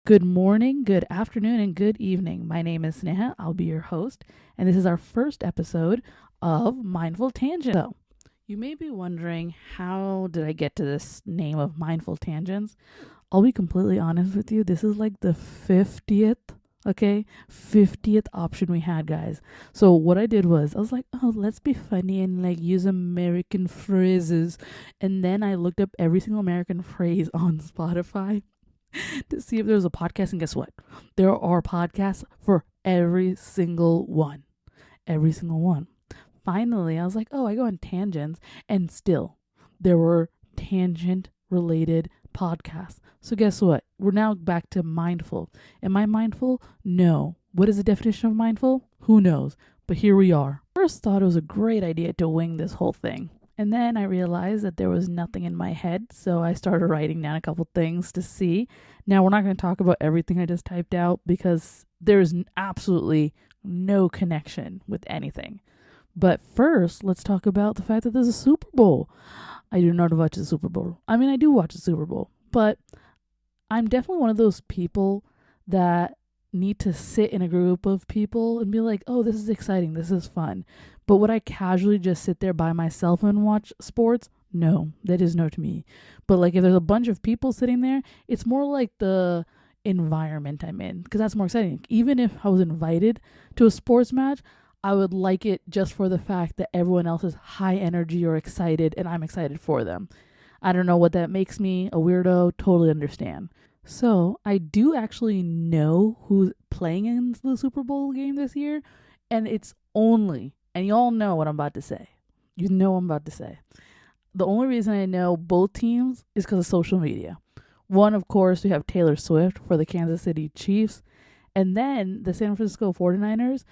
Good morning, good afternoon, and good evening. My name is Sneha. I'll be your host, and this is our first episode of Mindful Tangent. So, you may be wondering, how did I get to this name of Mindful Tangents? I'll be completely honest with you. This is like the 50th option we had, guys. So what I did was I was like, oh, let's be funny and like use American phrases. And then I looked up every single American phrase on Spotify to see if there was a podcast. And guess what? There are podcasts for every single one. Every single one. Finally, I was like, oh, I go on tangents. And still, there were tangent related podcasts. So guess what? We're now back to mindful. Am I mindful? No. What is the definition of mindful? Who knows? But here we are. First thought it was a great idea to wing this whole thing. And then I realized that there was nothing in my head, so I started writing down a couple things to see. Now, we're not going to talk about everything I just typed out because there's absolutely no connection with anything. But first, let's talk about the fact that there's a Super Bowl. I do not watch the Super Bowl. I mean, I do watch the Super Bowl, but I'm definitely one of those people that need to sit in a group of people and be like, oh, this is exciting, this is fun. But would I casually just sit there by myself and watch sports? No, that is no to me. But like if there's a bunch of people sitting there, it's more like the environment I'm in, because that's more exciting. Even if I was invited to a sports match, I would like it just for the fact that everyone else is high energy or excited and I'm excited for them. I don't know what that makes me, a weirdo, totally understand. So I do actually know who's playing in the Super Bowl game this year, and it's only, and you all know what I'm about to say. You know what I'm about to say. The only reason I know both teams is because of social media. One, of course, we have Taylor Swift for the Kansas City Chiefs, and then the San Francisco 49ers.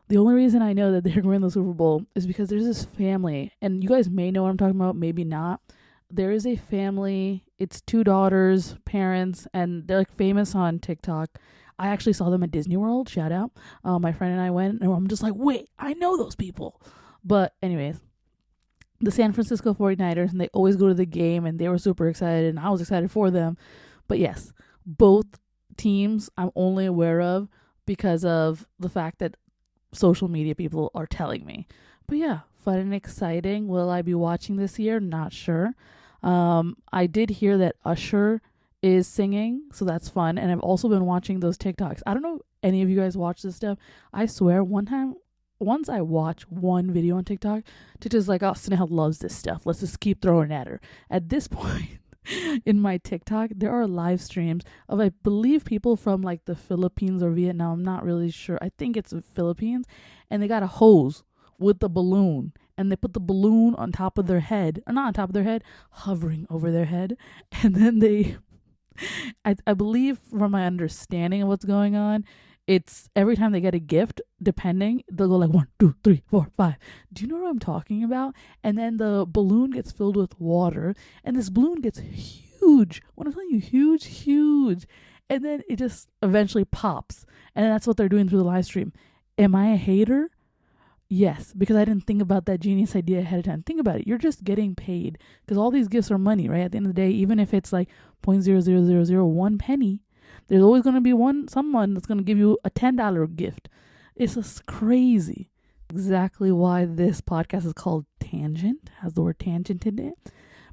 The only reason I know that they're going to the Super Bowl is because there's this family, and you guys may know what I'm talking about, maybe not. There is a family, it's two daughters, parents, and they're like famous on TikTok. I actually saw them at Disney World, shout out. My friend and I went, and I'm just like, wait, I know those people. But anyways, the San Francisco 49ers, and they always go to the game, and they were super excited, and I was excited for them. But yes, both teams I'm only aware of because of the fact that social media people are telling me. But yeah, fun and exciting. Will I be watching this year? Not sure. I did hear that Usher is singing, so that's fun. And I've also been watching those TikToks. I don't know if any of you guys watch this stuff. I swear, once I watch one video on TikTok, TikTok's like, oh, Sneha loves this stuff. Let's just keep throwing at her. At this point in my TikTok, there are live streams of, I believe, people from like the Philippines or Vietnam. I'm not really sure. I think it's the Philippines. And they got a hose with the balloon, and they put the balloon on top of their head, or not on top of their head, hovering over their head. And then they, I believe from my understanding of what's going on, it's every time they get a gift, depending, they'll go like 1, 2, 3, 4, 5. Do you know what I'm talking about? And then the balloon gets filled with water, and this balloon gets huge. When I'm telling you, huge. And then it just eventually pops. And that's what they're doing through the live stream. Am I a hater? Yes, because I didn't think about that genius idea ahead of time. Think about it. You're just getting paid because all these gifts are money, right? At the end of the day, even if it's like 0.00001 penny, there's always going to be someone that's going to give you a $10 gift. It's just crazy. Exactly why this podcast is called Tangent, has the word tangent in it.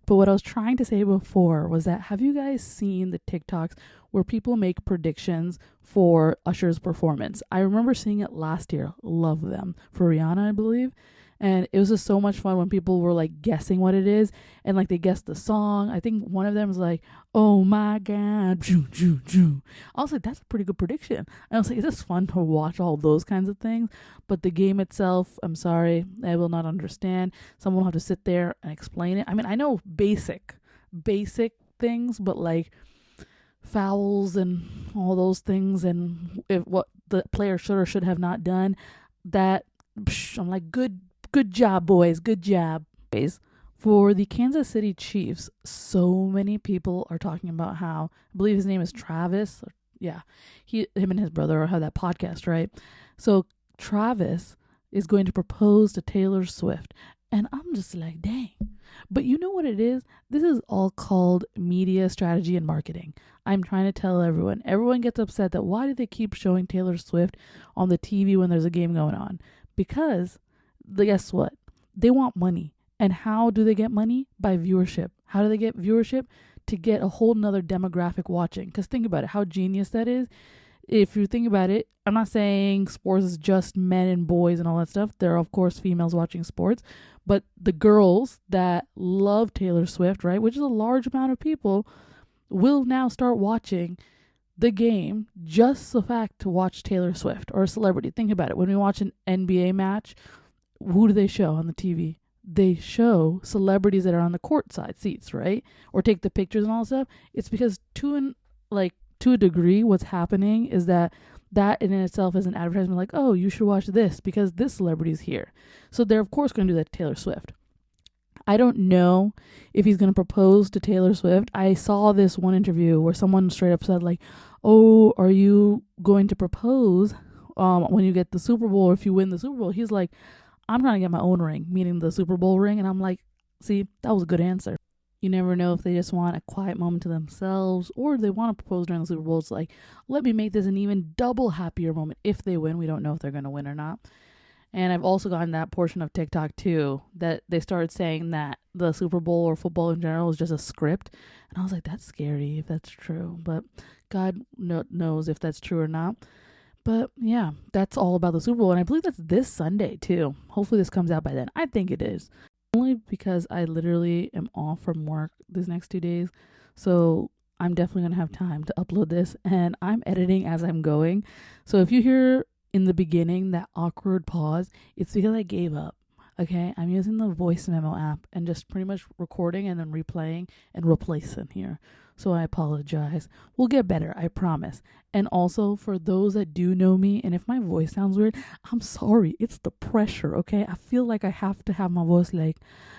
But what I was trying to say before was that, have you guys seen the TikToks where people make predictions for Usher's performance? I remember seeing it last year. Love them. For Rihanna, I believe. And it was just so much fun when people were like guessing what it is, and like they guessed the song. I think one of them was like, oh my God, I was like, that's a pretty good prediction. And I was like, it's just fun to watch all those kinds of things. But the game itself, I'm sorry, I will not understand. Someone will have to sit there and explain it. I mean, I know basic things, but like fouls and all those things, and if what the player should or should have not done, that I'm like, good job, boys. Good job. For the Kansas City Chiefs, so many people are talking about how, I believe his name is Travis. Yeah, him and his brother have that podcast, right? So Travis is going to propose to Taylor Swift. And I'm just like, dang. But you know what it is? This is all called media strategy and marketing. I'm trying to tell everyone. Everyone gets upset that why do they keep showing Taylor Swift on the TV when there's a game going on? Because guess what? They want money. And how do they get money? By viewership. How do they get viewership? To get a whole nother demographic watching. Because think about it, how genius that is. If you think about it, I'm not saying sports is just men and boys and all that stuff. There are, of course, females watching sports. But the girls that love Taylor Swift, right, which is a large amount of people, will now start watching the game just the fact to watch Taylor Swift or a celebrity. Think about it. When we watch an NBA match, who do they show on the TV? They show celebrities that are on the courtside seats, right? Or take the pictures and all that stuff. It's because to a degree, what's happening is that in itself is an advertisement like, oh, you should watch this because this celebrity is here. So they're, of course, going to do that to Taylor Swift. I don't know if he's going to propose to Taylor Swift. I saw this one interview where someone straight up said, like, oh, are you going to propose when you get the Super Bowl or if you win the Super Bowl? He's like, I'm trying to get my own ring, meaning the Super Bowl ring. And I'm like, see, that was a good answer. You never know if they just want a quiet moment to themselves or they want to propose during the Super Bowl. It's like, let me make this an even double happier moment if they win. We don't know if they're going to win or not. And I've also gotten that portion of TikTok too, that they started saying that the Super Bowl or football in general is just a script. And I was like, that's scary if that's true. But God knows if that's true or not. But yeah, that's all about the Super Bowl. And I believe that's this Sunday too. Hopefully this comes out by then. I think it is. Only because I literally am off from work these next 2 days. So I'm definitely going to have time to upload this. And I'm editing as I'm going. So if you hear in the beginning that awkward pause, it's because I gave up. Okay, I'm using the voice memo app and just pretty much recording and then replaying and replacing here. So I apologize. We'll get better, I promise. And also for those that do know me, and if my voice sounds weird, I'm sorry. It's the pressure, okay? I feel like I have to have my voice like,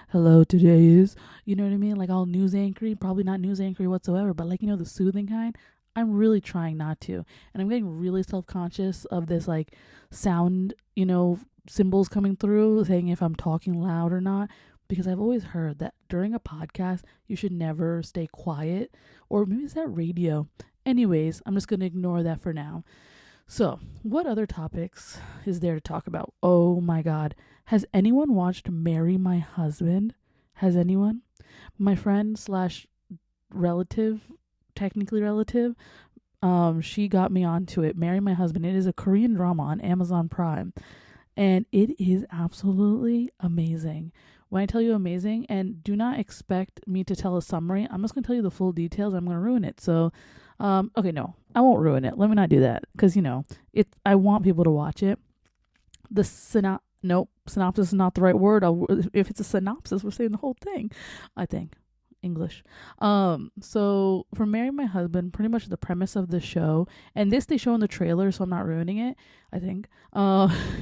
hello, today is, you know what I mean? Like all news anchory, probably not news anchory whatsoever, but like, you know, the soothing kind. I'm really trying not to. And I'm getting really self-conscious of this like sound, you know, symbols coming through saying if I'm talking loud or not. Because I've always heard that during a podcast, you should never stay quiet. Or maybe it's that radio. Anyways, I'm just going to ignore that for now. So, what other topics is there to talk about? Oh my God. Has anyone watched Marry My Husband? Has anyone? My friend slash relative, technically relative, she got me onto it. Marry My Husband. It is a Korean drama on Amazon Prime. And it is absolutely amazing. When I tell you amazing, and do not expect me to tell a summary, I'm just going to tell you the full details. I'm going to ruin it. So, okay, no, I won't ruin it. Let me not do that. Because, you know, I want people to watch it. Synopsis is not the right word. If it's a synopsis, we're saying the whole thing, I think. English. So for Marry My Husband, pretty much the premise of the show, and this they show in the trailer, so I'm not ruining it, I think,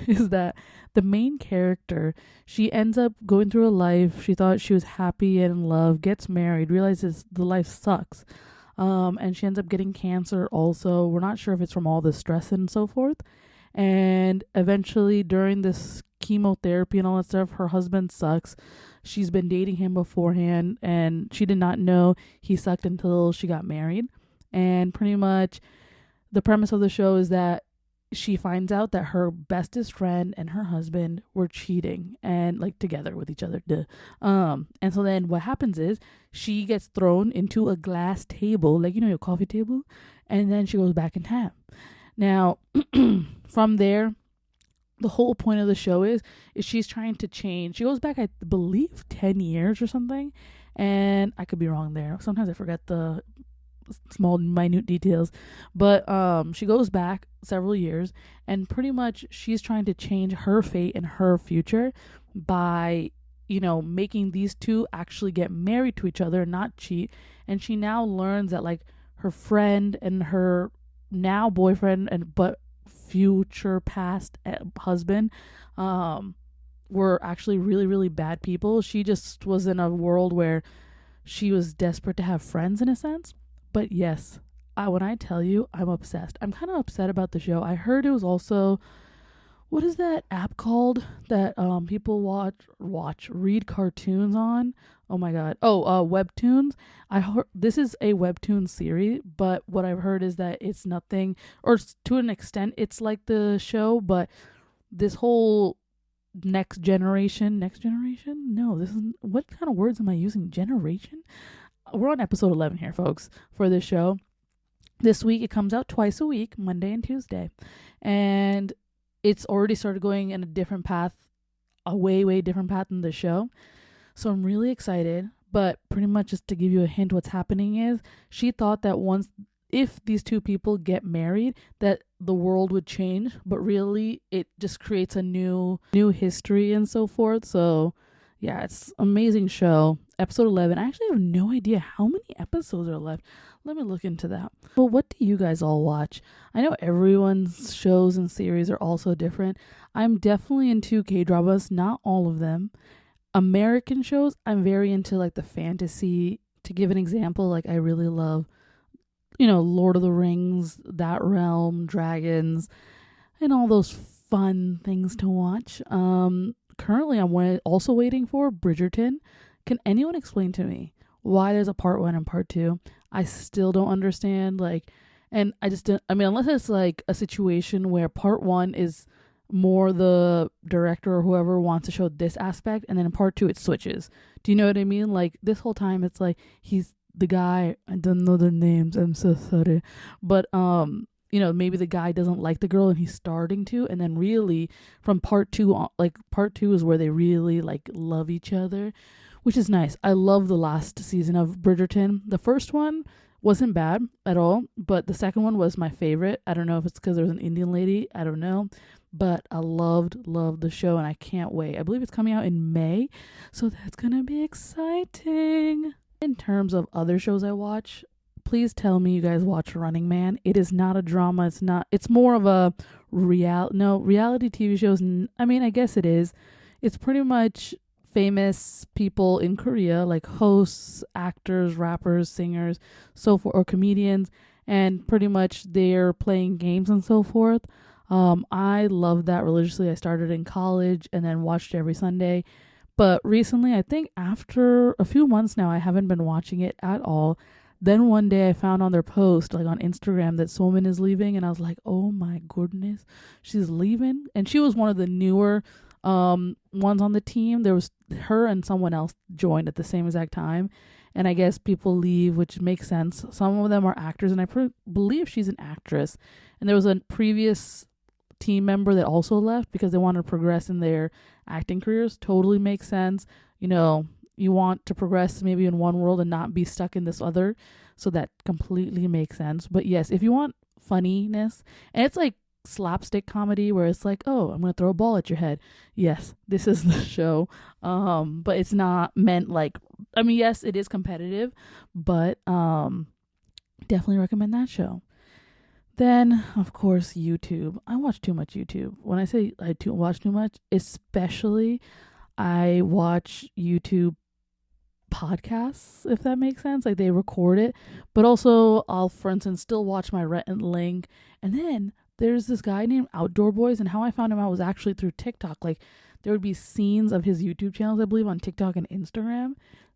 is that the main character, she ends up going through a life, she thought she was happy and in love, gets married, realizes the life sucks, and she ends up getting cancer also. We're not sure if it's from all the stress and so forth. And eventually during this chemotherapy and all that stuff, her husband sucks. She's been dating him beforehand and she did not know he sucked until she got married. And pretty much the premise of the show is that she finds out that her bestest friend and her husband were cheating and like together with each other. And so then what happens is she gets thrown into a glass table, like, you know, your coffee table, and then she goes back in time. Now, from there, the whole point of the show is she's trying to change. She goes back, I believe, 10 years or something. And I could be wrong there. Sometimes I forget the small, minute details. But she goes back several years. And pretty much she's trying to change her fate and her future by, you know, making these two actually get married to each other and not cheat. And she now learns that, like, her friend and her now boyfriend but future past husband were actually really, really bad people. She just was in a world where she was desperate to have friends in a sense. But yes, when I tell you I'm obsessed, I'm kind of upset about the show. I heard it was also what is that app called that people read cartoons on? Oh my god. Oh, webtoons. I heard this is a webtoon series, but what I've heard is that it's nothing, or to an extent it's like the show, but this whole next generation? No, this is, what kind of words am I using? Generation? We're on episode 11 here, folks, for this show. This week it comes out twice a week, Monday and Tuesday. And it's already started going in a different path, a way different path than the show. So I'm really excited. But pretty much just to give you a hint, what's happening is she thought that if these two people get married, that the world would change. But really, it just creates a new history and so forth. So yeah, it's an amazing show. Episode 11. I actually have no idea how many episodes are left. Let me look into that. Well, what do you guys all watch? I know everyone's shows and series are also different. I'm definitely into K-dramas, not all of them. American shows, I'm very into like the fantasy. To give an example, like I really love, Lord of the Rings, that realm, dragons, and all those fun things to watch. Currently, I'm also waiting for Bridgerton. Can anyone explain to me why there's a part 1 and part 2? I still don't understand. And I just don't, unless it's like a situation where part 1 is more the director or whoever wants to show this aspect, and then in part 2 it switches. Do you know what I mean? Like this whole time it's like he's the guy, I don't know their names, I'm so sorry, but maybe the guy doesn't like the girl and he's starting to, and then really from part 2 on, like part 2 is where they really like love each other, which is nice. I love the last season of Bridgerton. The first one wasn't bad at all, but the second one was my favorite. I don't know if it's because there was an Indian lady, I don't know, but I loved the show, and I can't wait. I believe it's coming out in May, so that's gonna be exciting. In terms of other shows I watch, please tell me you guys watch Running Man. It is not a drama. It's more of a reality TV shows. I guess it is. It's pretty much famous people in Korea, like hosts, actors, rappers, singers, so forth, or comedians, and pretty much they're playing games and so forth. I love that religiously. I started in college and then watched it every Sunday. But recently, I think after a few months now, I haven't been watching it at all. Then one day I found on their post, like on Instagram, that Somin is leaving, and I was like, oh my goodness, she's leaving. And she was one of the newer ones on the team. There was her and someone else joined at the same exact time. And I guess people leave, which makes sense. Some of them are actors, and I believe she's an actress. And there was a previous team member that also left because they wanted to progress in their acting careers. Totally makes sense. You want to progress maybe in one world and not be stuck in this other. So that completely makes sense. But yes, if you want funniness, and it's like slapstick comedy where it's like, oh, I'm going to throw a ball at your head. Yes, this is the show. But it's not meant like, yes, it is competitive, but definitely recommend that show. Then, of course, YouTube. I watch too much YouTube. When I say watch too much, especially I watch YouTube podcasts, if that makes sense. Like they record it, but also I'll, for instance, still watch my Rhett and Link. And then there's this guy named Outdoor Boys, and how I found him out was actually through TikTok. Like there would be scenes of his YouTube channels, I believe, on TikTok and Instagram.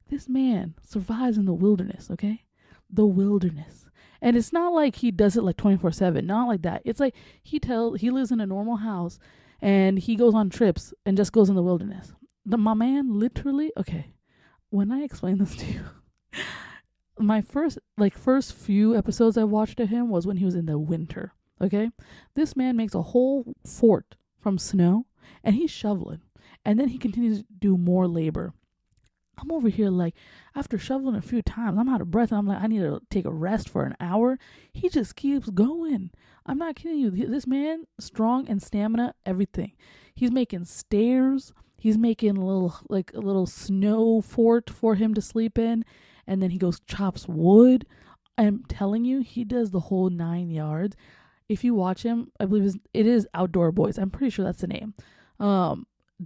This man survives in the wilderness, okay? The wilderness. And it's not like he does it like 24/7, not like that. It's like he lives in a normal house and he goes on trips and just goes in the wilderness. My man literally, okay, when I explain this to you, my first few episodes I watched of him was when he was in the winter, okay? This man makes a whole fort from snow and he's shoveling. And then he continues to do more labor. I'm over here like, after shoveling a few times, I'm out of breath. And I'm like, I need to take a rest for an hour. He just keeps going. I'm not kidding you. This man, strong and stamina, everything. He's making stairs. He's making a little snow fort for him to sleep in. And then he goes chops wood. I'm telling you, he does the whole 9 yards. If you watch him, I believe it is Outdoor Boys. I'm pretty sure that's the name.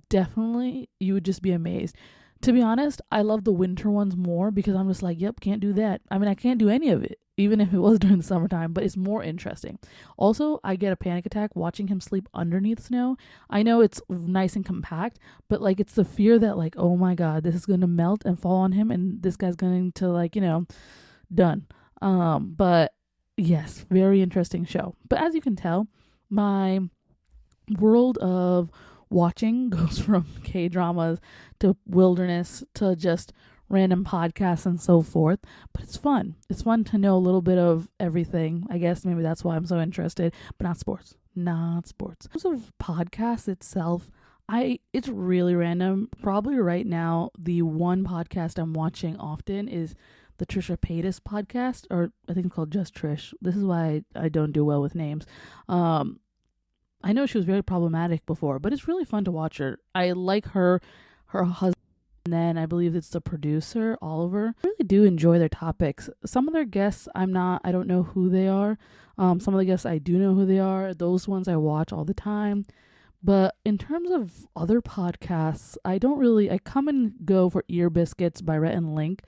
Definitely, you would just be amazed. To be honest, I love the winter ones more because I'm just like, yep, can't do that. I can't do any of it. even if it was during the summertime, but it's more interesting. Also, I get a panic attack watching him sleep underneath snow. I know it's nice and compact, but like it's the fear that like, oh my God, this is going to melt and fall on him and this guy's going to like, done. But yes, very interesting show. But as you can tell, my world of watching goes from K-dramas to wilderness to just random podcasts and so forth. But it's fun. It's fun to know a little bit of everything. I guess maybe that's why I'm so interested, but not sports. Not sports. In terms of podcasts itself, it's really random. Probably right now, the one podcast I'm watching often is the Trisha Paytas podcast, or I think it's called Just Trish. This is why I don't do well with names. I know she was very problematic before, but it's really fun to watch her. I like her husband, and then I believe it's the producer, Oliver. I really do enjoy their topics. Some of their guests, I don't know who they are. Some of the guests, I do know who they are. Those ones I watch all the time. But in terms of other podcasts, I come and go for Ear Biscuits by Rhett and Link.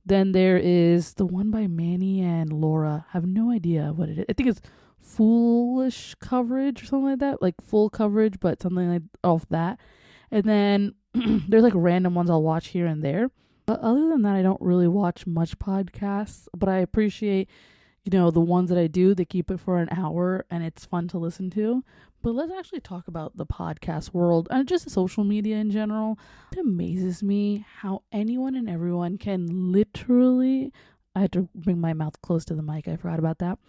Then there is the one by Manny and Laura. I have no idea what it is. I think it's Foolish Coverage or something like that. Like full coverage, but something like off that. And then there's like random ones I'll watch here and there. But other than that, I don't really watch much podcasts. But I appreciate, the ones that I do. They keep it for an hour and it's fun to listen to. But let's actually talk about the podcast world and just social media in general. It amazes me how anyone and everyone can literally, I had to bring my mouth close to the mic, I forgot about that,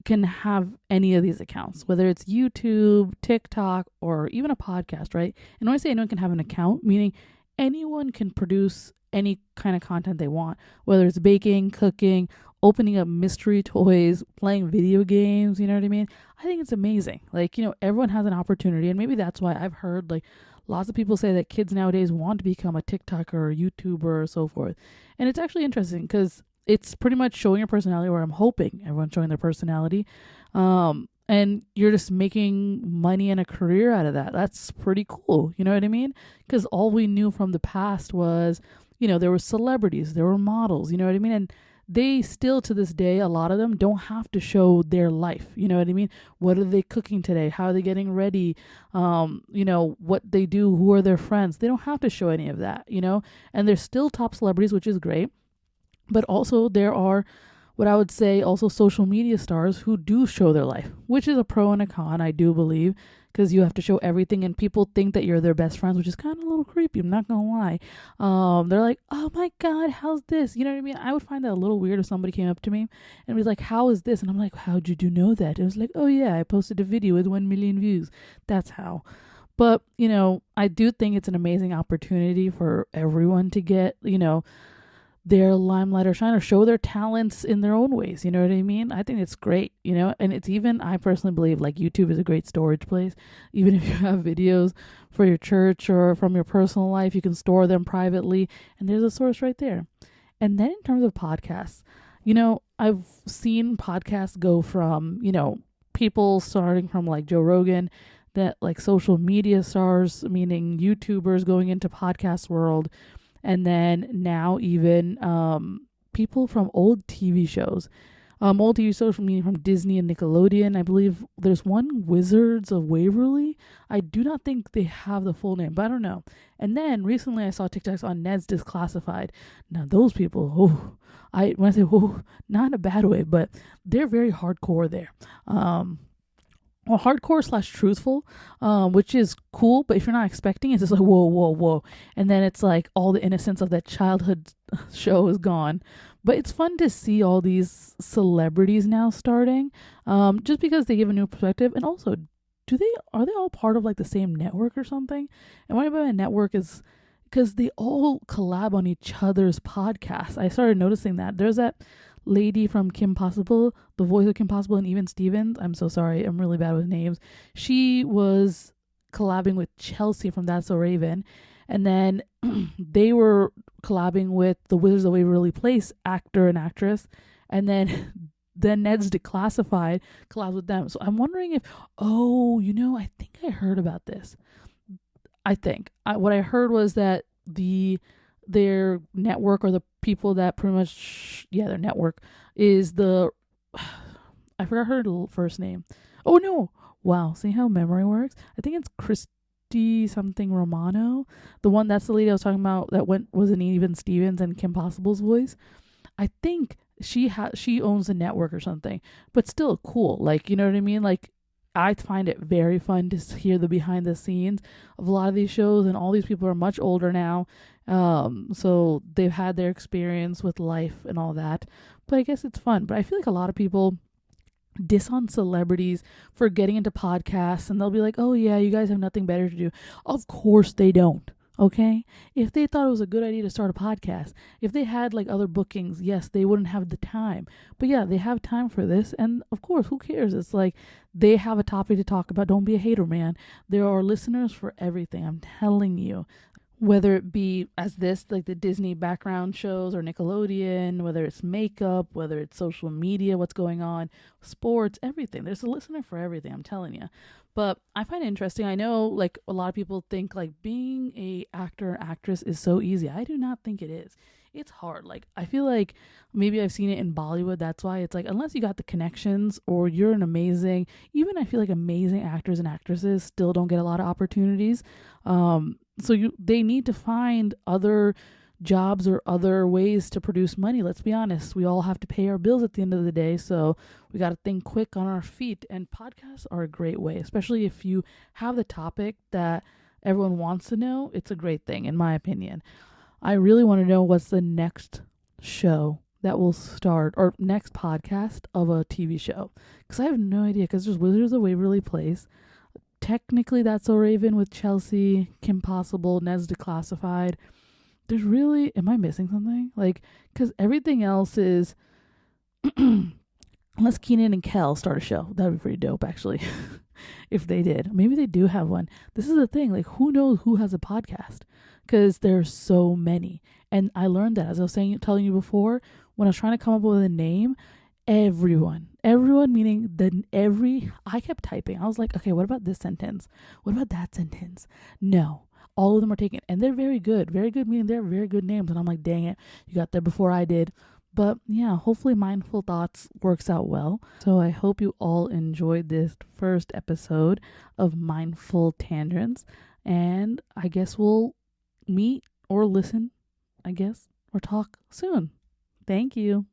can have any of these accounts, whether it's YouTube, TikTok, or even a podcast, right? And when I say anyone can have an account, meaning anyone can produce any kind of content they want, whether it's baking, cooking, opening up mystery toys, playing video games, you know what I mean? I think it's amazing. Like, everyone has an opportunity, and maybe that's why I've heard like lots of people say that kids nowadays want to become a TikToker or a YouTuber or so forth. And it's actually interesting because it's pretty much showing your personality, or I'm hoping everyone's showing their personality. And you're just making money and a career out of that. That's pretty cool. You know what I mean? Because all we knew from the past was, there were celebrities, there were models, you know what I mean? And they still, to this day, a lot of them don't have to show their life. You know what I mean? What are they cooking today? How are they getting ready? What they do, who are their friends? They don't have to show any of that, And they're still top celebrities, which is great. But also there are what I would say also social media stars who do show their life, which is a pro and a con, I do believe, because you have to show everything and people think that you're their best friends, which is kind of a little creepy. I'm not going to lie. They're like, oh my God, how's this? You know what I mean? I would find that a little weird if somebody came up to me and was like, how is this? And I'm like, how did you know that? It was like, oh yeah, I posted a video with 1 million views. That's how. But, I do think it's an amazing opportunity for everyone to get, their limelight or shine or show their talents in their own ways. You know what I mean? I think it's great, and it's even, I personally believe like YouTube is a great storage place. Even if you have videos for your church or from your personal life, you can store them privately and there's a source right there. And then in terms of podcasts, I've seen podcasts go from, people starting from like Joe Rogan, that like social media stars, meaning YouTubers going into podcast world. And then now even people from old TV shows, old TV shows meaning from Disney and Nickelodeon. I believe there's one, Wizards of Waverly. I do not think they have the full name, but I don't know. And then recently I saw TikToks on Ned's Disclassified. Now those people, when I say not in a bad way, but they're very hardcore there. Hardcore / truthful, which is cool, but if you're not expecting it, it's just like, whoa. And then it's like all the innocence of that childhood show is gone. But it's fun to see all these celebrities now starting, just because they give a new perspective. And also, are they all part of like the same network or something? And what I mean by network is because they all collab on each other's podcasts. I started noticing that. There's that lady from Kim Possible, the voice of Kim Possible, and even Stevens. I'm so sorry, I'm really bad with names. She was collabing with Chelsea from That's So Raven, and then they were collabing with the Wizards of Waverly Place actor and actress, and then Ned's Declassified collabs with them. So I'm wondering if, I think I heard about this. What I heard was that their network, or the people that pretty much, their network is the I forgot her first name. Oh no! Wow, see how memory works? I think it's Christy something Romano. The one that's the lady I was talking about that was in Even Stevens and Kim Possible's voice. I think she owns a network or something, but still cool. Like, you know what I mean? Like, I find it very fun to hear the behind the scenes of a lot of these shows, and all these people are much older now, so they've had their experience with life and all that. But I guess it's fun. But I feel like a lot of people diss on celebrities for getting into podcasts, and they'll be like, oh yeah, you guys have nothing better to do. Of course they don't. Okay, if they thought it was a good idea to start a podcast, if they had like other bookings, yes, they wouldn't have the time, but yeah, they have time for this. And of course, who cares? It's like they have a topic to talk about. Don't be a hater, man. There are listeners for everything, I'm telling you. Whether it be as this, like the Disney background shows, or Nickelodeon, whether it's makeup, whether it's social media, what's going on, sports, everything. There's a listener for everything, I'm telling you. But I find it interesting. I know like a lot of people think like being a actor or actress is so easy. I do not think it is. It's hard. Like I feel like maybe I've seen it in Bollywood. That's why it's like unless you got the connections or you're an amazing, even I feel like amazing actors and actresses still don't get a lot of opportunities. So they need to find other jobs or other ways to produce money. Let's be honest. We all have to pay our bills at the end of the day, so we got to think quick on our feet, and podcasts are a great way, especially if you have the topic that everyone wants to know. It's a great thing in my opinion. I really want to know what's the next show that will start, or next podcast of a TV show, because I have no idea, because there's Wizards of Waverly Place. Technically, That's So Raven with Chelsea, Kim Possible, Nez Declassified. There's really, am I missing something? Like, because everything else is, unless Keenan and Kel start a show. That would be pretty dope, actually, if they did. Maybe they do have one. This is the thing, like, who knows who has a podcast? Because there's so many. And I learned that, as I was telling you before, when I was trying to come up with a name, everyone meaning I kept typing. I was like, okay, what about this sentence? What about that sentence? No, all of them are taken, and they're very good meaning they're very good names. And I'm like, dang it, you got there before I did. But yeah, hopefully Mindful Thoughts works out well. So I hope you all enjoyed this first episode of Mindful Tangents, and I guess we'll meet or listen, I guess, or talk soon. Thank you.